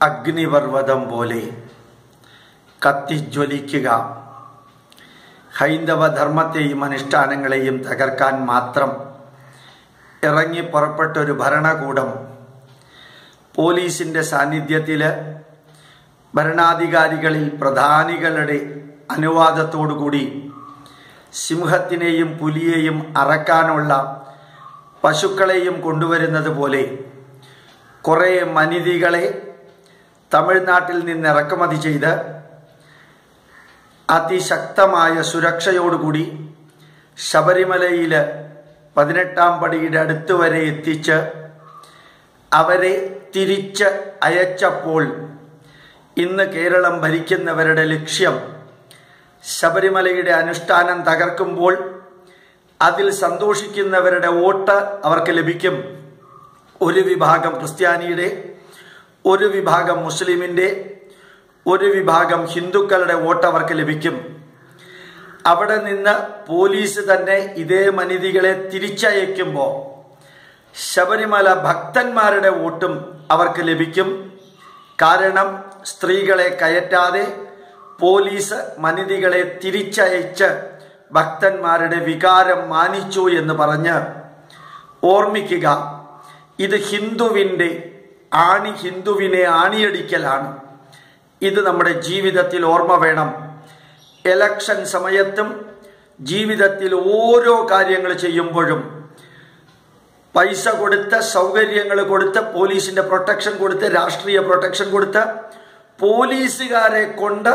അഗ്നിപർവ്വതം പോലെ കത്തിജ്വലിക്കുക. ഹൈന്ദവ ധർമ്മത്തെയും അനുഷ്ഠാനങ്ങളെയും തകർക്കാൻ മാത്രം ഇറങ്ങി പുറപ്പെട്ടൊരു ഭരണകൂടം പോലീസിൻ്റെ സാന്നിധ്യത്തിൽ ഭരണാധികാരികളിൽ പ്രധാനികളുടെ അനുവാദത്തോടുകൂടി സിംഹത്തിനെയും പുലിയെയും അറക്കാനുള്ള പശുക്കളെയും കൊണ്ടുവരുന്നത് പോലെ കുറേ മനിതികളെ തമിഴ്നാട്ടിൽ നിന്ന് ഇറക്കുമതി ചെയ്ത് അതിശക്തമായ സുരക്ഷയോടുകൂടി ശബരിമലയിൽ 18-ാം പടിയുടെ അടുത്ത് വരെ എത്തിച്ച് അവരെ തിരിച്ച് അയച്ചപ്പോൾ ഇന്ന് കേരളം ഭരിക്കുന്നവരുടെ ലക്ഷ്യം ശബരിമലയുടെ അനുഷ്ഠാനം തകർക്കുമ്പോൾ അതിൽ സന്തോഷിക്കുന്നവരുടെ വോട്ട് അവർക്ക് ലഭിക്കും. ഒരു വിഭാഗം ക്രിസ്ത്യാനിയുടെ, ഒരു വിഭാഗം മുസ്ലിമിൻ്റെ, ഒരു വിഭാഗം ഹിന്ദുക്കളുടെ വോട്ട് അവർക്ക് ലഭിക്കും. അവിടെ നിന്ന് പോലീസ് തന്നെ ഇതേ മനിതികളെ തിരിച്ചയക്കുമ്പോൾ ശബരിമല ഭക്തന്മാരുടെ വോട്ടും അവർക്ക് ലഭിക്കും. കാരണം സ്ത്രീകളെ കയറ്റാതെ പോലീസ് മനിതികളെ തിരിച്ചയച്ച് ഭക്തന്മാരുടെ വികാരം മാനിച്ചു എന്ന് പറഞ്ഞ് ഓർമ്മിക്കുക. ഇത് ഹിന്ദുവിനെ ആണിയടിക്കലാണ്. ഇത് നമ്മുടെ ജീവിതത്തിൽ ഓർമ്മ വേണം. ഇലക്ഷൻ സമയത്തും ജീവിതത്തിൽ ഓരോ കാര്യങ്ങൾ ചെയ്യുമ്പോഴും പൈസ കൊടുത്ത്, സൗകര്യങ്ങൾ കൊടുത്ത്, പോലീസിന്റെ പ്രൊട്ടക്ഷൻ കൊടുത്ത്, രാഷ്ട്രീയ പ്രൊട്ടക്ഷൻ കൊടുത്ത്, പോലീസുകാരെ കൊണ്ട്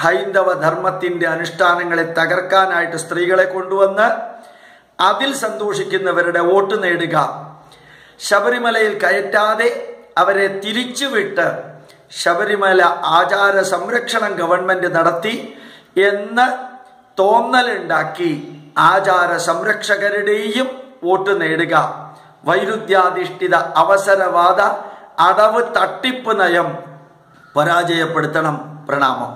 ഹൈന്ദവ ധർമ്മത്തിന്റെ അനുഷ്ഠാനങ്ങളെ തകർക്കാനായിട്ട് സ്ത്രീകളെ കൊണ്ടുവന്ന് അതിൽ സന്തോഷിക്കുന്നവരുടെ വോട്ട് നേടുക. ശബരിമലയിൽ കയറ്റാതെ അവരെ തിരിച്ചുവിട്ട് ശബരിമല ആചാര സംരക്ഷണം ഗവൺമെന്റ് നടത്തി എന്ന് തോന്നലുണ്ടാക്കി ആചാര സംരക്ഷകരുടെയും വോട്ട് നേടുക. വൈരുദ്ധ്യാധിഷ്ഠിത അവസരവാദ അടവ് തട്ടിപ്പ് നയം പരാജയപ്പെടുത്തണം. പ്രണാമം.